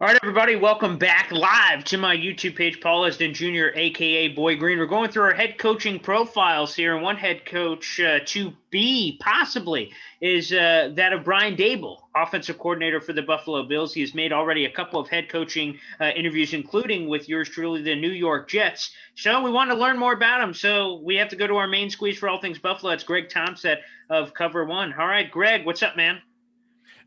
All right, everybody, welcome back live to my YouTube page, Paul Esden Jr., aka Boy Green. We're going through our head coaching profiles here, and one head coach to be possibly is that of Brian Daboll, offensive coordinator for the Buffalo Bills. He has made already a couple of head coaching interviews, including with yours truly, the New York Jets. So we want to learn more about him. So we have to go to our main squeeze for all things Buffalo. It's Greg Tompsett of Cover One. All right, Greg, what's up, man?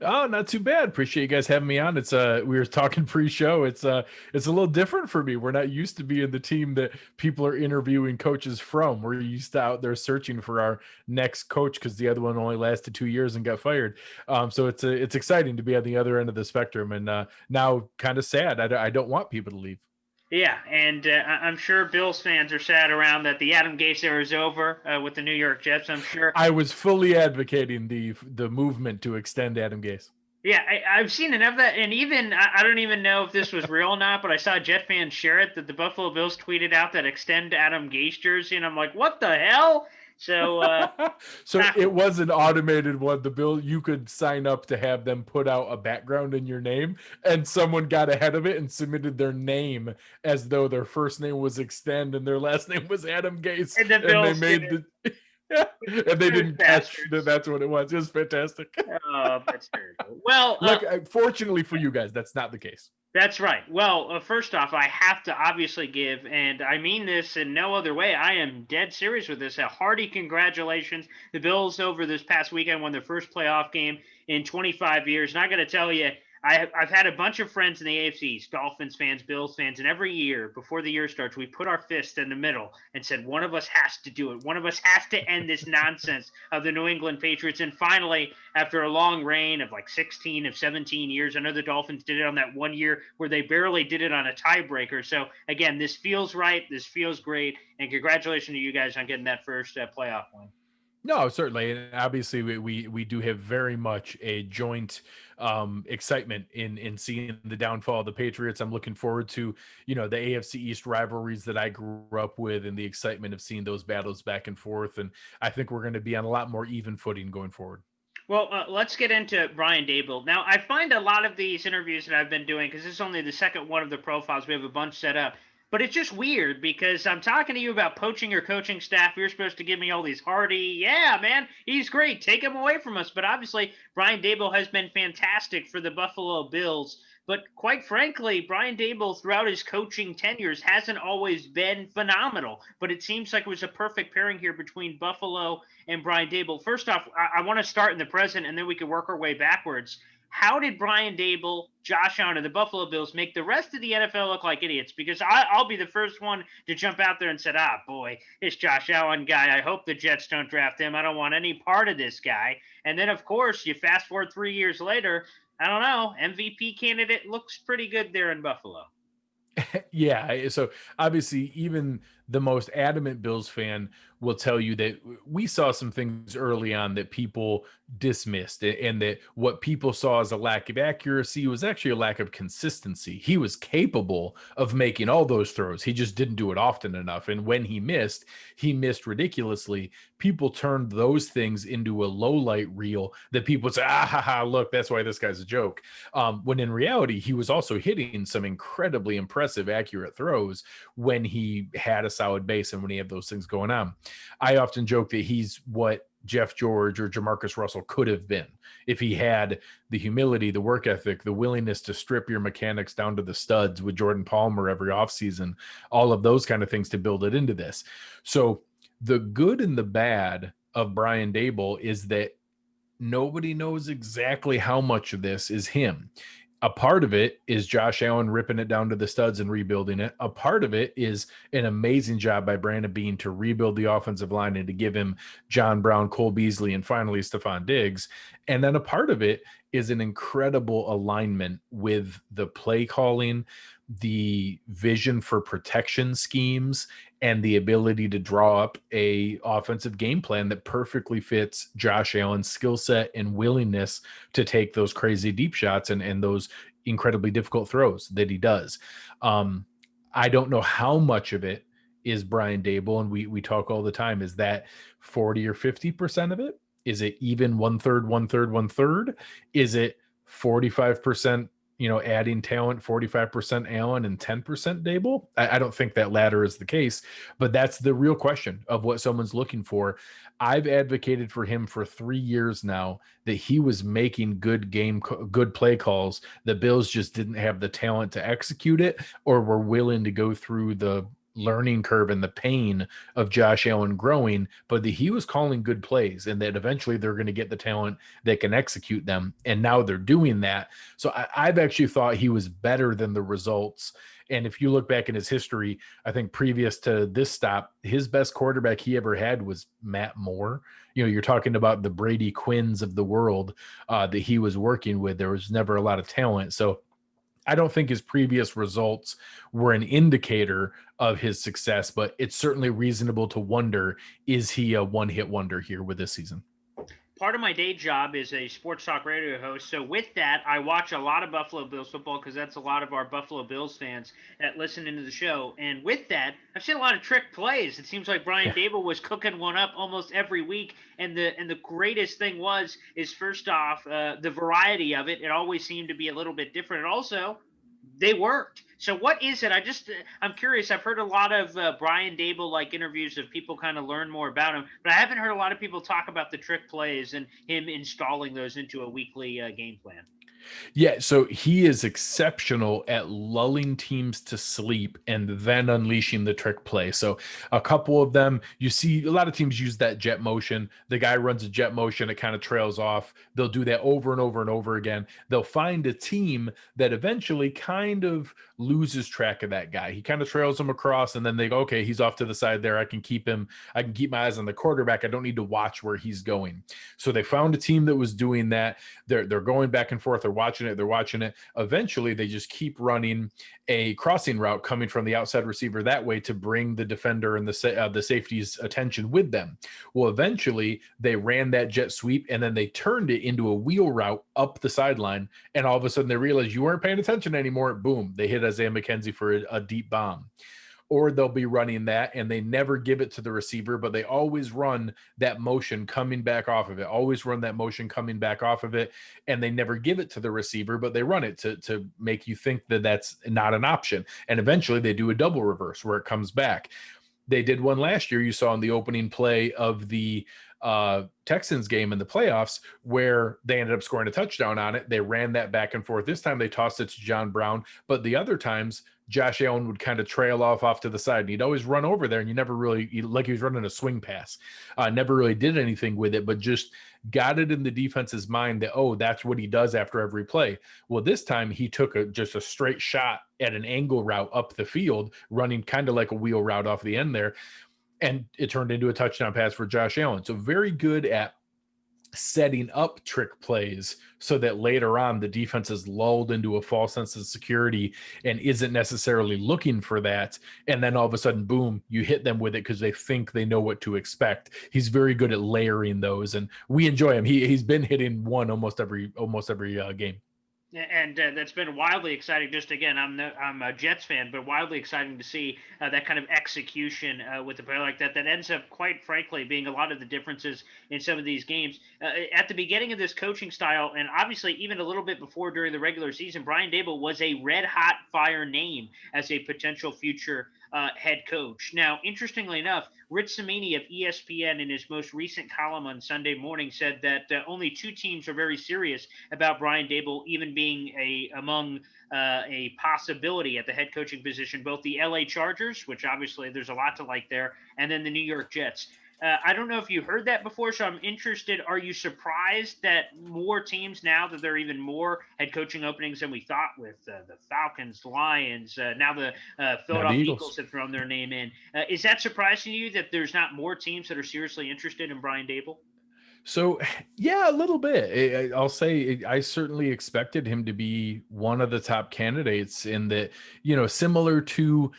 Oh, not too bad. Appreciate you guys having me on. It's we were talking pre-show. It's a little different for me. We're not used to being the team that people are interviewing coaches from. We're used to out there searching for our next coach because the other one only lasted 2 years and got fired. So it's exciting to be on the other end of the spectrum, and now kind of sad. I don't want people to leave. Yeah, and I'm sure Bills fans are sad around that the Adam Gase era is over with the New York Jets. I'm sure. I was fully advocating the movement to extend Adam Gase. Yeah, I've seen enough of that, and even I don't even know if this was real or not, but I saw Jet fans share it that the Buffalo Bills tweeted out that extend Adam Gase jersey, and I'm like, what the hell? So, So it was an automated one. The bill, you could sign up to have them put out a background in your name, and someone got ahead of it and submitted their name as though their first name was Extend and their last name was Adam Gase, and the and they Bills made did the and they it. didn't catch that Bastards. that's what it was. It was fantastic. Oh, that's terrible. Well, Look, fortunately for you guys, that's not the case. that's right. Well, first off, I have to obviously give, and I mean this in no other way. I am dead serious with this. A hearty congratulations. The Bills over this past weekend won their first playoff game in 25 years. And I got to tell you, I've had a bunch of friends in the AFC East, Dolphins fans, Bills fans, and every year before the year starts, we put our fist in the middle and said, one of us has to do it. One of us has to end this nonsense of the New England Patriots. And finally, after a long reign of like 16 of 17 years, I know the Dolphins did it on that one year where they barely did it on a tiebreaker. So again, this feels right. This feels great. And congratulations to you guys on getting that first playoff win. No, certainly, and obviously we do have very much a joint excitement in seeing the downfall of the Patriots. I'm looking forward to the AFC East rivalries that I grew up with, and the excitement of seeing those battles back and forth. And I think we're going to be on a lot more even footing going forward. Well, let's get into Brian Daboll. Now, I find a lot of these interviews that I've been doing, because this is only the second one of the profiles, we have a bunch set up, but it's just weird because I'm talking to you about poaching your coaching staff. You're supposed to give me all these hearty, yeah, man, he's great, take him away from us. But obviously, Brian Daboll has been fantastic for the Buffalo Bills. But quite frankly, Brian Daboll, throughout his coaching tenures, hasn't always been phenomenal. But it seems like it was a perfect pairing here between Buffalo and Brian Daboll. First off, I want to start in the present, and then we can work our way backwards. How did Brian Daboll, Josh Allen, and the Buffalo Bills make the rest of the NFL look like idiots? Because I'll be the first one to jump out there and say, boy, this Josh Allen guy, I hope the Jets don't draft him. I don't want any part of this guy. And then, of course, you fast forward 3 years later, I don't know, MVP candidate looks pretty good there in Buffalo. Yeah, so obviously even the most adamant Bills fan will tell you that we saw some things early on that people dismissed, and that what people saw as a lack of accuracy was actually a lack of consistency. He was capable of making all those throws. He just didn't do it often enough. And when he missed ridiculously. People turned those things into a low light reel that people would say, look, that's why this guy's a joke. When in reality, he was also hitting some incredibly impressive, accurate throws when he had a solid base and when he had those things going on. I often joke that he's what Jeff George or Jamarcus Russell could have been if he had the humility, the work ethic, the willingness to strip your mechanics down to the studs with Jordan Palmer every offseason, all of those kind of things to build it into this. So the good and the bad of Brian Daboll is that nobody knows exactly how much of this is him. A part of it is Josh Allen ripping it down to the studs and rebuilding it. A part of it is an amazing job by Brandon Beane to rebuild the offensive line and to give him John Brown, Cole Beasley, and finally Stephon Diggs. And then a part of it is an incredible alignment with the play calling, the vision for protection schemes, and the ability to draw up a offensive game plan that perfectly fits Josh Allen's skill set and willingness to take those crazy deep shots and those incredibly difficult throws that he does. I don't know how much of it is Brian Daboll, and we talk all the time. Is that 40 or 50% of it? Is it even one third? Is it 45% adding talent 45% Allen and 10% Daboll? I don't think that latter is the case, but that's the real question of what someone's looking for. I've advocated for him for 3 years now that he was making good play calls. The Bills just didn't have the talent to execute it, or were willing to go through the learning curve and the pain of Josh Allen growing, but that he was calling good plays and that eventually they're going to get the talent that can execute them. And now they're doing that. So I've actually thought he was better than the results. And if you look back in his history, I think previous to this stop, his best quarterback he ever had was Matt Moore. You're talking about the Brady Quinns of the world that he was working with. There was never a lot of talent. So I don't think his previous results were an indicator of his success, but it's certainly reasonable to wonder, is he a one-hit wonder here with this season? Part of my day job is a sports talk radio host. So with that, I watch a lot of Buffalo Bills football because that's a lot of our Buffalo Bills fans that listen into the show. And with that, I've seen a lot of trick plays. It seems like Brian Daboll was cooking one up almost every week. And the greatest thing is first off, the variety of it. It always seemed to be a little bit different. And also, they worked. So what is it? I'm curious. I've heard a lot of Brian Daboll like interviews of people kind of learn more about him, but I haven't heard a lot of people talk about the trick plays and him installing those into a weekly game plan. Yeah, so he is exceptional at lulling teams to sleep and then unleashing the trick play. So a couple of them, you see a lot of teams use that jet motion. The guy runs a jet motion, it kind of trails off. They'll do that over and over and over again. They'll find a team that eventually kind of loses track of that guy. He kind of trails them across and then they go, okay, he's off to the side there. I can keep my eyes on the quarterback. I don't need to watch where he's going. So they found a team that was doing that. They're going back and forth. They're watching it. Eventually, they just keep running a crossing route coming from the outside receiver that way to bring the defender and the safety's attention with them. Well, eventually, they ran that jet sweep, and then they turned it into a wheel route up the sideline, and all of a sudden, they realized you weren't paying attention anymore. Boom, they hit Isaiah McKenzie for a deep bomb. Or they'll be running that and they never give it to the receiver, but they always run that motion coming back off of it, and they never give it to the receiver, but they run it to make you think that that's not an option. And eventually they do a double reverse where it comes back. They did one last year, you saw in the opening play of the Texans game in the playoffs where they ended up scoring a touchdown on it. They ran that back and forth. This time they tossed it to John Brown, but the other times Josh Allen would kind of trail off to the side, and he'd always run over there, and you never really, like he was running a swing pass, never really did anything with it, but just got it in the defense's mind that, oh, that's what he does after every play. Well, this time he took just a straight shot at an angle route up the field, running kind of like a wheel route off the end there, and it turned into a touchdown pass for Josh Allen. So very good at setting up trick plays so that later on the defense is lulled into a false sense of security and isn't necessarily looking for that. And then all of a sudden, boom, you hit them with it because they think they know what to expect. He's very good at layering those, and we enjoy him. He's been hitting one almost every game. And that's been wildly exciting. Just again, I'm a Jets fan, but wildly exciting to see that kind of execution with a player like that. That ends up, quite frankly, being a lot of the differences in some of these games. At the beginning of this coaching style, and obviously even a little bit before during the regular season, Brian Daboll was a red hot fire name as a potential future head coach. Now, interestingly enough, Rich Cimini of ESPN in his most recent column on Sunday morning said that only two teams are very serious about Brian Daboll even being among a possibility at the head coaching position, both the LA Chargers, which obviously there's a lot to like there, and then the New York Jets. I don't know if you heard that before, so I'm interested. Are you surprised that more teams now, that there are even more head coaching openings than we thought, with the Falcons, the Lions, now the Philadelphia Eagles have thrown their name in? Is that surprising to you that there's not more teams that are seriously interested in Brian Daboll? So, yeah, a little bit. I'll say I certainly expected him to be one of the top candidates in that, similar to,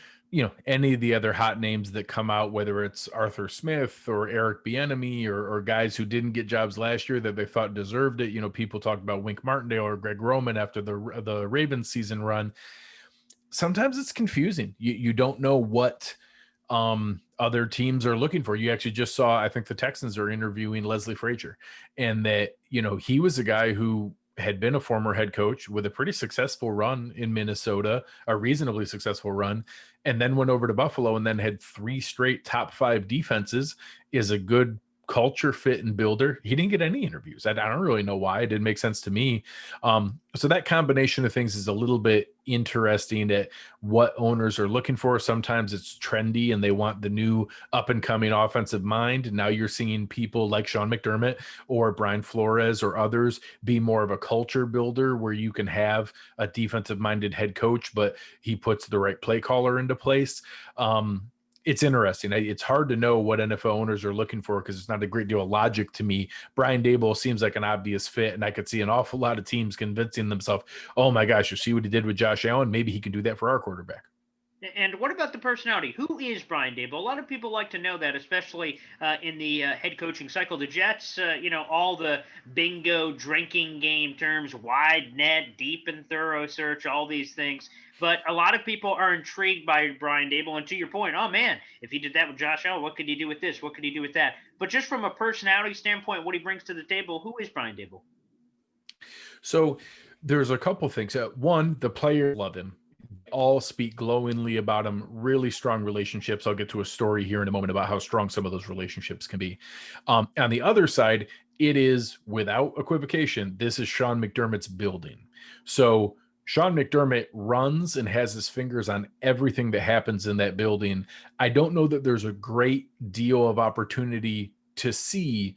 any of the other hot names that come out, whether it's Arthur Smith or Eric Bieniemy or guys who didn't get jobs last year that they thought deserved it. People talked about Wink Martindale or Greg Roman after the Ravens season run. Sometimes it's confusing. You don't know what other teams are looking for. You actually just saw, I think the Texans are interviewing Leslie Frazier, and that, he was a guy who had been a former head coach with a pretty successful run in Minnesota, a reasonably successful run, and then went over to Buffalo and then had 3 straight top 5 defenses, is a good culture fit and builder. He didn't get any interviews. I don't really know why. It didn't make sense to me. So that combination of things is a little bit interesting at what owners are looking for. Sometimes it's trendy and they want the new up and coming offensive mind. Now you're seeing people like Sean McDermott or Brian Flores or others be more of a culture builder, where you can have a defensive minded head coach, but he puts the right play caller into place. It's interesting. It's hard to know what NFL owners are looking for because it's not a great deal of logic to me. Brian Daboll seems like an obvious fit, and I could see an awful lot of teams convincing themselves, oh my gosh, you see what he did with Josh Allen? Maybe he can do that for our quarterback. And what about the personality? Who is Brian Daboll? A lot of people like to know that, especially in the head coaching cycle. The Jets, all the bingo drinking game terms, wide net, deep and thorough search, all these things. But a lot of people are intrigued by Brian Daboll. And to your point, oh, man, if he did that with Josh Allen, what could he do with this? What could he do with that? But just from a personality standpoint, what he brings to the table, who is Brian Daboll? So there's a couple things. One, the players love him. All speak glowingly about him, really strong relationships. I'll get to a story here in a moment about how strong some of those relationships can be. On the other side, it is without equivocation, this is Sean McDermott's building. So Sean McDermott runs and has his fingers on everything that happens in that building. I don't know that there's a great deal of opportunity to see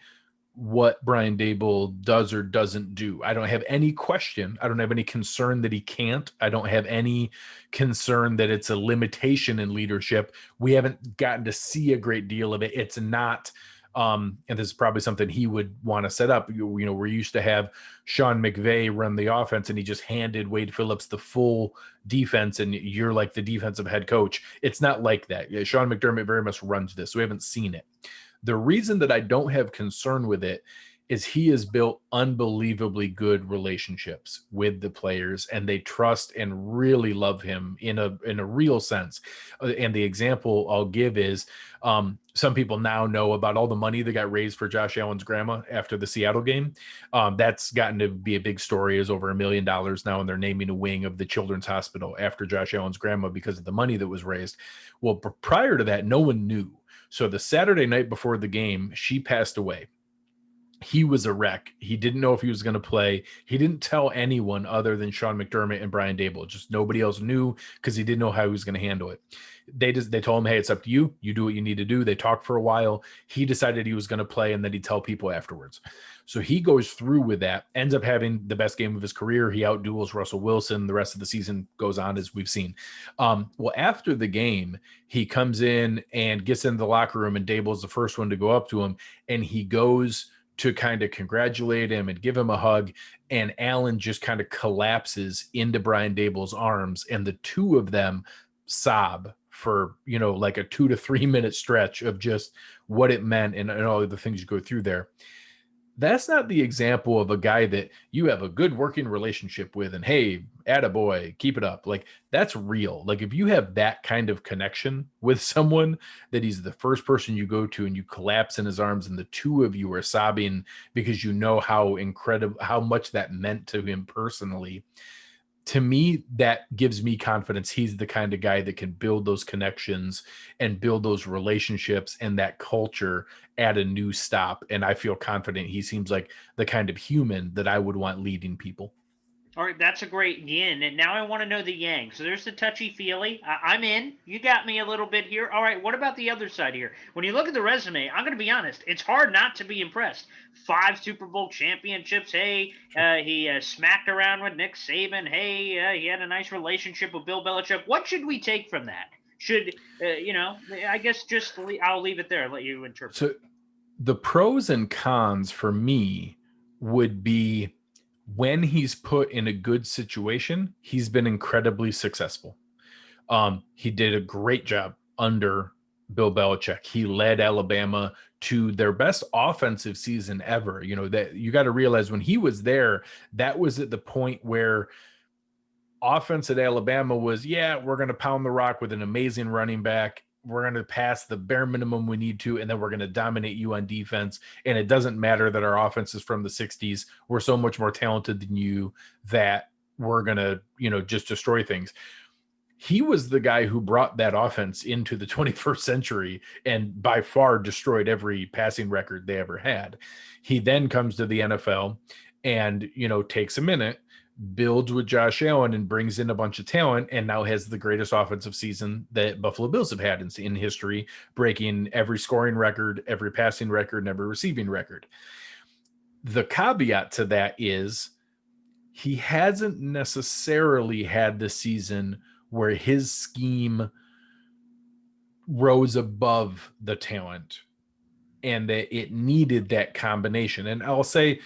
what Brian Daboll does or doesn't do. I don't have any question. I don't have any concern that he can't. I don't have any concern that it's a limitation in leadership. We haven't gotten to see a great deal of it. It's not, and this is probably something he would want to set up. We're used to have Sean McVay run the offense and he just handed Wade Phillips the full defense and you're like the defensive head coach. It's not like that. Sean McDermott very much runs this. So we haven't seen it. The reason that I don't have concern with it is he has built unbelievably good relationships with the players and they trust and really love him in a real sense. And the example I'll give is some people now know about all the money that got raised for Josh Allen's grandma after the Seattle game. That's gotten to be a big story, is over $1 million now, and they're naming a wing of the Children's Hospital after Josh Allen's grandma because of the money that was raised. Well, prior to that, no one knew. So the Saturday night before the game, she passed away. He was a wreck. He didn't know if he was going to play. He didn't tell anyone other than Sean McDermott and Brian Daboll. Just nobody else knew because he didn't know how he was going to handle it. They told him, hey, it's up to you. You do what you need to do. They talked for a while. He decided he was going to play and then he'd tell people afterwards. So he goes through with that, ends up having the best game of his career. He outduels Russell Wilson. The rest of the season goes on as we've seen. Well, after the game, he comes in and gets into the locker room and Daboll's the first one to go up to him. And he goes to kind of congratulate him and give him a hug. And Allen just kind of collapses into Brian Daboll's arms. And the two of them sob for, like a 2 to 3 minute stretch of just what it meant and all of the things you go through there. That's not the example of a guy that you have a good working relationship with and, hey, attaboy, keep it up. Like, that's real. Like, if you have that kind of connection with someone that he's the first person you go to and you collapse in his arms and the two of you are sobbing because you know how incredible, how much that meant to him personally, to me, that gives me confidence. He's the kind of guy that can build those connections and build those relationships and that culture at a new stop. And I feel confident he seems like the kind of human that I would want leading people. All right, that's a great yin. And now I want to know the yang. So there's the touchy-feely. I'm in. You got me a little bit here. All right, what about the other side here? When you look at the resume, I'm going to be honest, it's hard not to be impressed. 5 Super Bowl championships. Hey, he smacked around with Nick Saban. Hey, he had a nice relationship with Bill Belichick. What should we take from that? Should, I guess I'll leave it there. I'll let you interpret. So the pros and cons for me would be, when he's put in a good situation, he's been incredibly successful. He did a great job under Bill Belichick. He led Alabama to their best offensive season ever. That you got to realize when he was there, that was at the point where offense at Alabama was, we're going to pound the rock with an amazing running back. we're going to pass the bare minimum we need to, and then we're going to dominate you on defense. And it doesn't matter that our offense is from the 60s. We're so much more talented than you that we're going to, just destroy things. He was the guy who brought that offense into the 21st century and by far destroyed every passing record they ever had. He then comes to the NFL and, takes a minute, builds with Josh Allen and brings in a bunch of talent, and now has the greatest offensive season that Buffalo Bills have had in history, breaking every scoring record, every passing record, and every receiving record. The caveat to that is he hasn't necessarily had the season where his scheme rose above the talent and that it needed that combination. And I'll say,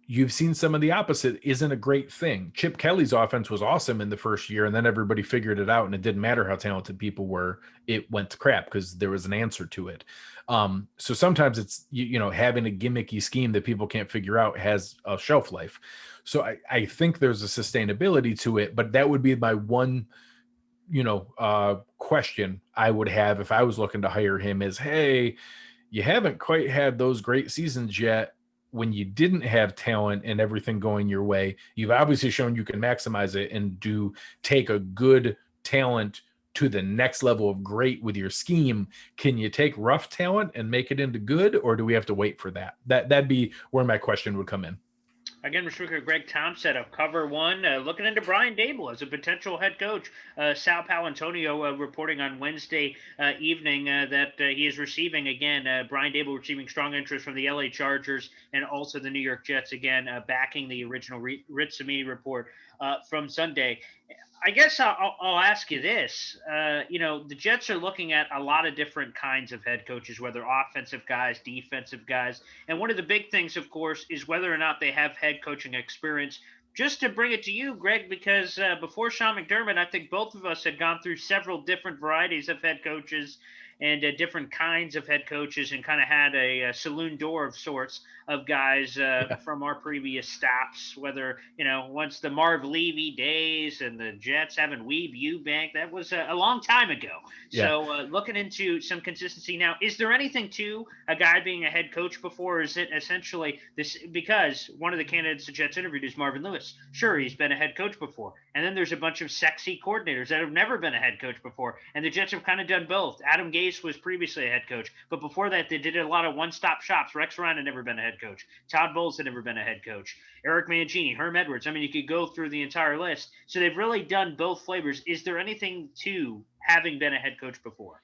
you've seen some of the opposite isn't a great thing. Chip Kelly's offense was awesome in the first year, and then everybody figured it out, and it didn't matter how talented people were. It went to crap because there was an answer to it. So sometimes it's, having a gimmicky scheme that people can't figure out has a shelf life. So I think there's a sustainability to it, but that would be my one, question I would have if I was looking to hire him is, hey, you haven't quite had those great seasons yet. When you didn't have talent and everything going your way, you've obviously shown you can maximize it and take a good talent to the next level of great with your scheme. Can you take rough talent and make it into good, or do we have to wait for that? That'd be where my question would come in. Again, Mr. Greg Tompsett of Cover One, looking into Brian Daboll as a potential head coach. Sal Paolantonio reporting on Wednesday evening that he is receiving, again, Brian Daboll receiving strong interest from the LA Chargers and also the New York Jets, again, backing the original Rich Cimini report from Sunday. I guess I'll ask you this. The Jets are looking at a lot of different kinds of head coaches, whether offensive guys, defensive guys. And one of the big things, of course, is whether or not they have head coaching experience. Just to bring it to you, Greg, because before Sean McDermott, I think both of us had gone through several different varieties of head coaches and different kinds of head coaches, and kind of had a saloon door of sorts of guys from our previous stops, whether, once the Marv Levy days and the Jets having Weeb Eubank, that was a long time ago. Yeah. So looking into some consistency now, is there anything to a guy being a head coach before, or is it essentially this, because one of the candidates the Jets interviewed is Marvin Lewis. Sure, he's been a head coach before. And then there's a bunch of sexy coordinators that have never been a head coach before. And the Jets have kind of done both. Adam Gase was previously a head coach, but before that, they did a lot of one-stop shops. Rex Ryan had never been a head coach. Todd Bowles had never been a head coach. Eric Mangini, Herm Edwards. I mean, you could go through the entire list. So they've really done both flavors. Is there anything to having been a head coach before?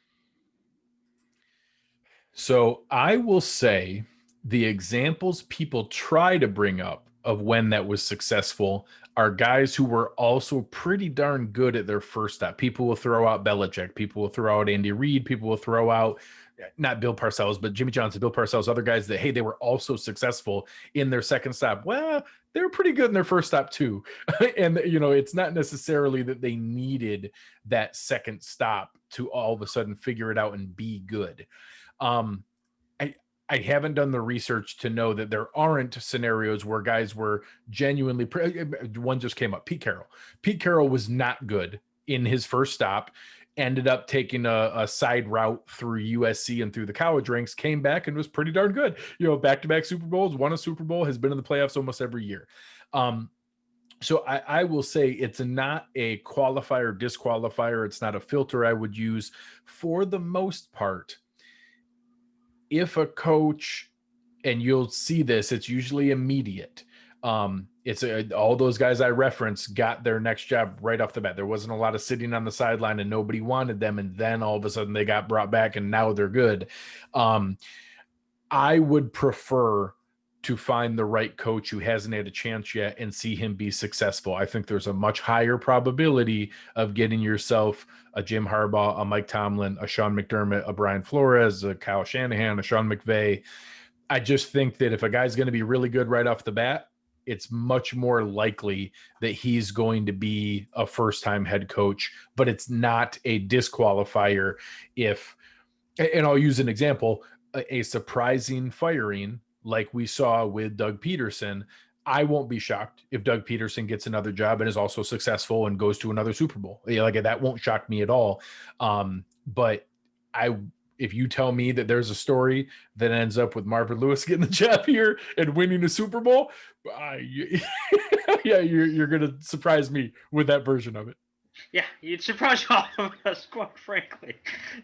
So I will say the examples people try to bring up of when that was successful are guys who were also pretty darn good at their first stop. People will throw out Belichick. People will throw out Andy Reid. People will throw out, not Bill Parcells, but Jimmy Johnson, Bill Parcells, other guys that, hey, they were also successful in their second stop. Well, they were pretty good in their first stop too. And, it's not necessarily that they needed that second stop to all of a sudden figure it out and be good. I haven't done the research to know that there aren't scenarios where guys were genuinely one just came up. Pete Carroll. Pete Carroll was not good in his first stop, ended up taking a side route through USC and through the college ranks, came back and was pretty darn good. Back-to-back Super Bowls, won a Super Bowl, has been in the playoffs almost every year. So I will say it's not a qualifier, disqualifier. It's not a filter I would use for the most part. If a coach, and you'll see this, it's usually immediate. It's all those guys I referenced got their next job right off the bat. There wasn't a lot of sitting on the sideline and nobody wanted them, and then all of a sudden they got brought back and now they're good. I would prefer to find the right coach who hasn't had a chance yet and see him be successful. I think there's a much higher probability of getting yourself a Jim Harbaugh, a Mike Tomlin, a Sean McDermott, a Brian Flores, a Kyle Shanahan, a Sean McVay. I just think that if a guy's going to be really good right off the bat, it's much more likely that he's going to be a first-time head coach, but it's not a disqualifier if, and I'll use an example, a surprising firing like we saw with Doug Peterson. I won't be shocked if Doug Peterson gets another job and is also successful and goes to another Super Bowl. Like, that won't shock me at all. But if you tell me that there's a story that ends up with Marvin Lewis getting the job here and winning the Super Bowl, yeah, you're going to surprise me with that version of it. Yeah, you'd surprise all of us, quite frankly,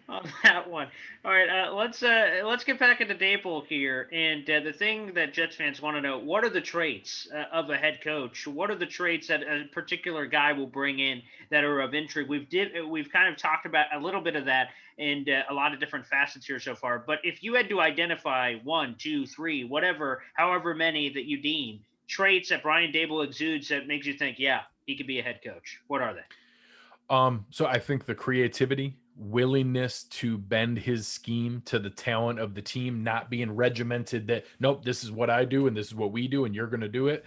on that one. All right, let's get back into Daboll here, and the thing that Jets fans want to know: what are the traits of a head coach? What are the traits that a particular guy will bring in that are of intrigue? We've kind of talked about a little bit of that and a lot of different facets here so far. But if you had to identify one, two, three, whatever, however many that you deem traits that Brian Daboll exudes that makes you think, yeah, he could be a head coach, what are they? So I think the creativity, willingness to bend his scheme to the talent of the team, not being regimented that, nope, this is what I do and this is what we do and you're going to do it.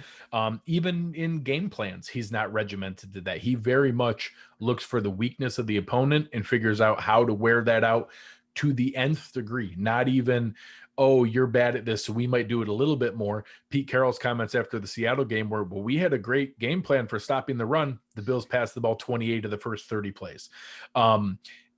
Even in game plans, he's not regimented to that. He very much looks for the weakness of the opponent and figures out how to wear that out to the nth degree. Not even, oh, you're bad at this, so we might do it a little bit more. Pete Carroll's comments after the Seattle game were, well, we had a great game plan for stopping the run. The Bills passed the ball 28 of the first 30 plays.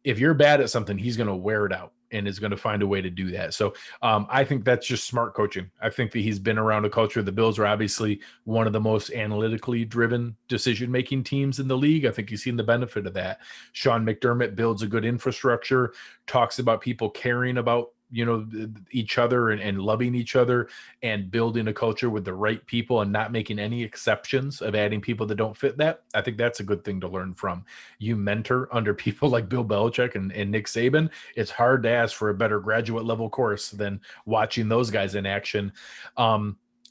If you're bad at something, he's going to wear it out and is going to find a way to do that. So I think that's just smart coaching. I think that he's been around a culture. The Bills are obviously one of the most analytically driven decision-making teams in the league. I think he's seen the benefit of that. Sean McDermott builds a good infrastructure, talks about people caring about each other and loving each other and building a culture with the right people and not making any exceptions of adding people that don't fit that. I think that's a good thing to learn from. You mentor under people like Bill Belichick and Nick Saban. It's hard to ask for a better graduate level course than watching those guys in action.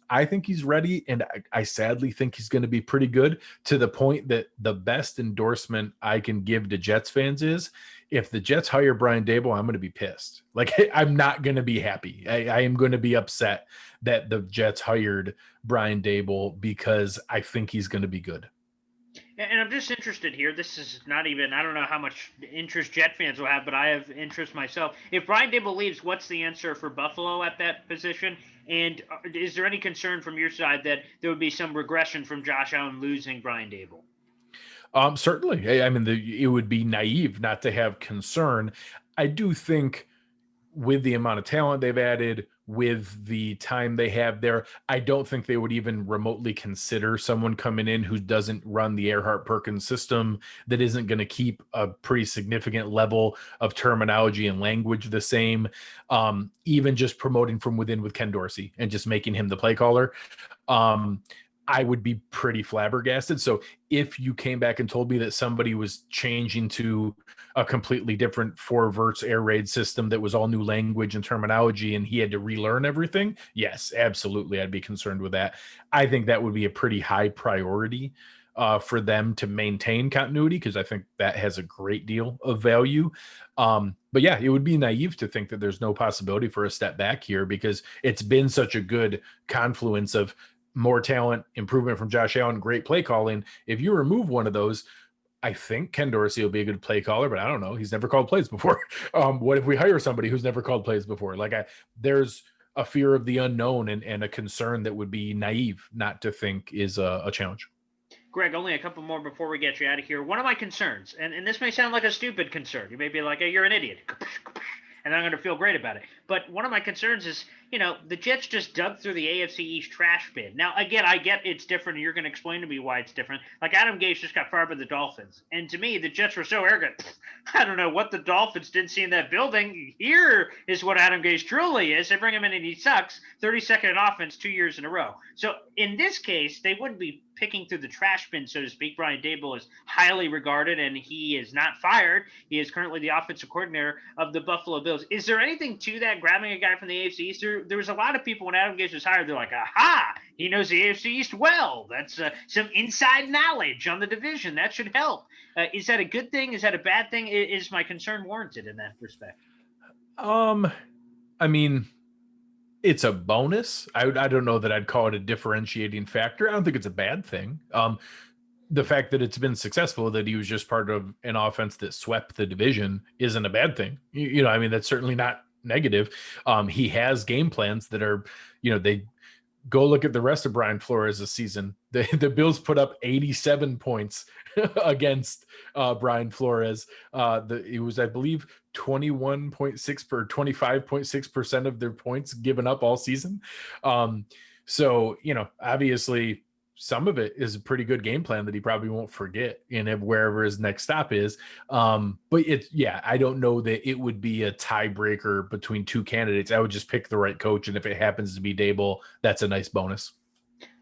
I think he's ready, and I sadly think he's going to be pretty good, to the point that the best endorsement I can give to Jets fans is, if the Jets hire Brian Daboll, I'm going to be pissed. Like, I'm not going to be happy. I am going to be upset that the Jets hired Brian Daboll because I think he's going to be good. And I'm just interested here. This is not even, I don't know how much interest Jet fans will have, but I have interest myself. If Brian Daboll leaves, what's the answer for Buffalo at that position? And is there any concern from your side that there would be some regression from Josh Allen losing Brian Daboll? Certainly. I mean, it would be naive not to have concern. I do think with the amount of talent they've added, with the time they have there, I don't think they would even remotely consider someone coming in who doesn't run the Erhardt-Perkins system, that isn't going to keep a pretty significant level of terminology and language the same. Even just promoting from within with Ken Dorsey and just making him the play caller. I would be pretty flabbergasted. So if you came back and told me that somebody was changing to a completely different 4 verts air raid system that was all new language and terminology and he had to relearn everything, yes, absolutely, I'd be concerned with that. I think that would be a pretty high priority for them to maintain continuity, because I think that has a great deal of value. But yeah, it would be naive to think that there's no possibility for a step back here, because it's been such a good confluence of more talent, improvement from Josh Allen, great play calling. If you remove one of those, I think Ken Dorsey will be a good play caller, but I don't know. He's never called plays before. What if we hire somebody who's never called plays before? There's a fear of the unknown and a concern that would be naive not to think is a challenge. Greg, only a couple more before we get you out of here. One of my concerns, and this may sound like a stupid concern. You may be like, hey, you're an idiot. And I'm going to feel great about it. But one of my concerns is, the Jets just dug through the AFC East trash bin. Now, again, I get it's different, and you're going to explain to me why it's different. Like, Adam Gase just got fired by the Dolphins. And to me, the Jets were so arrogant. I don't know what the Dolphins didn't see in that building. Here is what Adam Gase truly is. They bring him in, and he sucks. 32nd in offense 2 years in a row. So in this case, they wouldn't be picking through the trash bin, so to speak. Brian Daboll is highly regarded, and he is not fired. He is currently the offensive coordinator of the Buffalo Bills. Is there anything to that, grabbing a guy from the AFC East? There was a lot of people when Adam Gase was hired, they're like, aha, he knows the AFC East well. That's some inside knowledge on the division. That should help. Is that a good thing? Is that a bad thing? Is my concern warranted in that respect? I mean, it's a bonus. I don't know that I'd call it a differentiating factor. I don't think it's a bad thing. The fact that it's been successful, that he was just part of an offense that swept the division, isn't a bad thing. I mean, that's certainly not negative. He has game plans that are, go look at the rest of Brian Flores this season. The Bills put up 87 points against Brian Flores. It was, I believe, 21.6 or 25.6% of their points given up all season. So, obviously some of it is a pretty good game plan that he probably won't forget in wherever his next stop is. But I don't know that it would be a tiebreaker between two candidates. I would just pick the right coach. And if it happens to be Daboll, that's a nice bonus.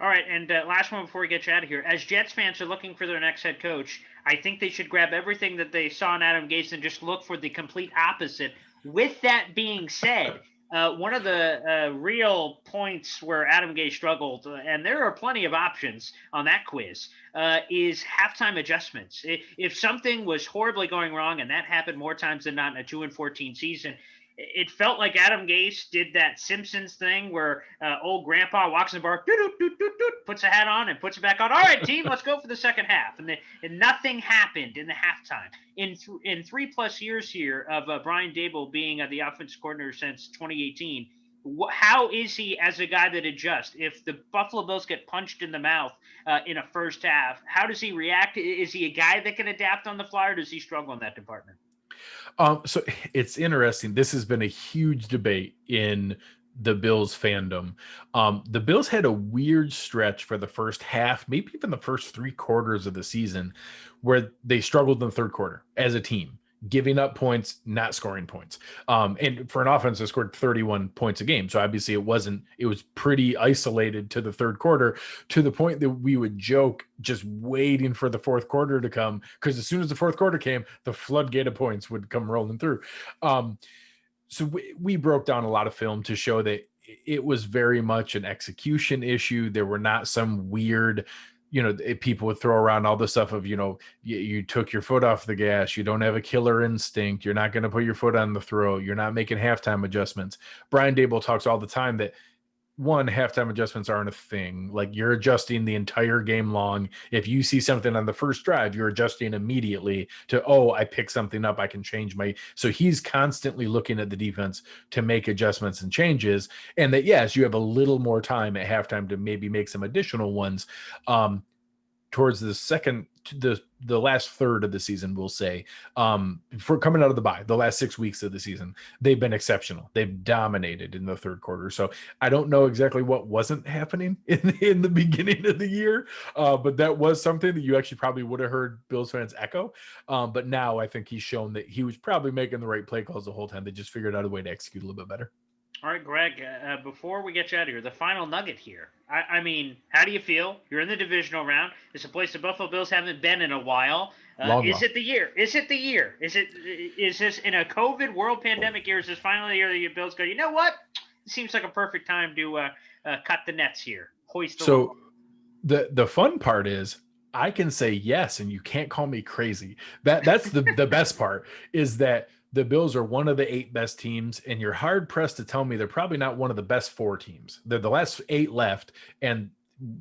All right, and last one before we get you out of here. As Jets fans are looking for their next head coach, I think they should grab everything that they saw in Adam Gase and just look for the complete opposite. With that being said, one of the real points where Adam Gase struggled, and there are plenty of options on that quiz, is halftime adjustments. If something was horribly going wrong, and that happened more times than not in a 2-14 season, it felt like Adam Gase did that Simpsons thing where old grandpa walks in the bar, puts a hat on and puts it back on. All right, team, let's go for the second half. And nothing happened in the halftime. In 3+ years here of Brian Daboll being the offensive coordinator since 2018, how is he as a guy that adjusts? If the Buffalo Bills get punched in the mouth in a first half, how does he react? Is he a guy that can adapt on the fly, or does he struggle in that department? So it's interesting. This has been a huge debate in the Bills fandom. The Bills had a weird stretch for the first half, maybe even the first 3 quarters of the season, where they struggled in the third quarter as a team, giving up points, not scoring points. And for an offense that scored 31 points a game. So obviously it was pretty isolated to the third quarter, to the point that we would joke just waiting for the fourth quarter to come. Because as soon as the fourth quarter came, the floodgate of points would come rolling through. So we broke down a lot of film to show that it was very much an execution issue. There were not some weird, people would throw around all the stuff of, you took your foot off the gas. You don't have a killer instinct. You're not going to put your foot on the throat. You're not making halftime adjustments. Brian Daboll talks all the time that, one, halftime adjustments aren't a thing. Like, you're adjusting the entire game long. If you see something on the first drive, you're adjusting immediately to, I picked something up. I can change so he's constantly looking at the defense to make adjustments and changes. And that, yes, you have a little more time at halftime to maybe make some additional ones. Towards the last third of the season, we'll say, for coming out of the bye, the last 6 weeks of the season, they've been exceptional. They've dominated in the third quarter. So I don't know exactly what wasn't happening in the beginning of the year, but that was something that you actually probably would have heard Bills fans echo. But now I think he's shown that he was probably making the right play calls the whole time. They just figured out a way to execute a little bit better. All right, Greg, before we get you out of here, the final nugget here. I mean, how do you feel? You're in the divisional round. It's a place the Buffalo Bills haven't been in a while. Is it the year? Is this in a COVID world pandemic year? Is this finally the year that your Bills go, you know what? It seems like a perfect time to cut the nets here. Hoist the So the fun part is I can say yes, and you can't call me crazy. That's the best part, is that the Bills are one of the 8 best teams, and you're hard pressed to tell me they're probably not one of the best 4 teams. They're the last 8 left, and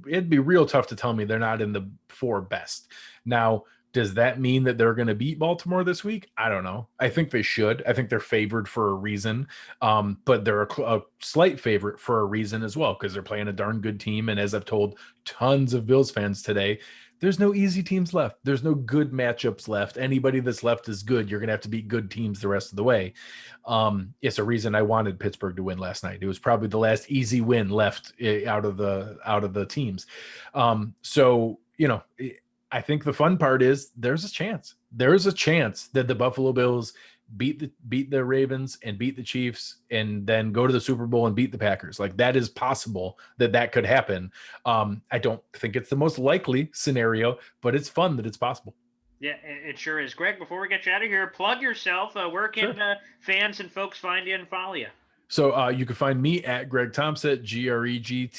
it'd be real tough to tell me they're not in the 4 best. Now, does that mean that they're going to beat Baltimore this week? I don't know. I think they should. I think they're favored for a reason, but they're a slight favorite for a reason as well, because they're playing a darn good team. And as I've told tons of Bills fans today, there's no easy teams left. There's no good matchups left. Anybody that's left is good. You're going to have to beat good teams the rest of the way. It's a reason I wanted Pittsburgh to win last night. It was probably the last easy win left out of the teams. I think the fun part is there's a chance. There's a chance that the Buffalo Bills beat the Ravens and beat the Chiefs and then go to the Super Bowl and beat the Packers. Like, that is possible that could happen. I don't think it's the most likely scenario, but it's fun that it's possible. Yeah, it sure is. Greg, before we get you out of here, plug yourself. Where can fans and folks find you and follow you? So you can find me at Greg Tompsett, GregTompsett.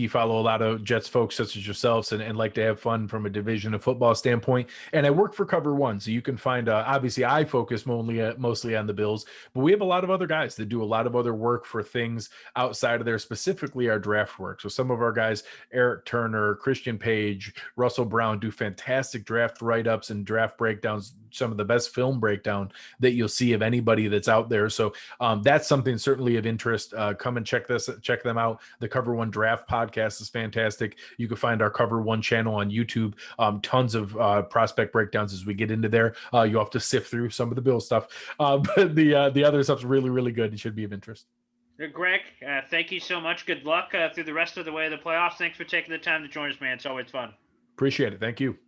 Follow a lot of Jets folks such as yourselves and like to have fun from a division of football standpoint. And I work for Cover One, so you can find, obviously I focus mostly on the Bills, but we have a lot of other guys that do a lot of other work for things outside of there, specifically our draft work. So some of our guys, Eric Turner, Christian Page, Russell Brown, do fantastic draft write-ups and draft breakdowns some of the best film breakdown that you'll see of anybody that's out there. So that's something certainly of interest. Come and check them out. The Cover One Draft podcast is fantastic. You can find our Cover One channel on YouTube. Tons of prospect breakdowns as we get into there. You have to sift through some of the Bill stuff, but the other stuff's really, really good. It should be of interest. Greg, thank you so much. Good luck through the rest of the way of the playoffs. Thanks for taking the time to join us, man. It's always fun. Appreciate it. Thank you.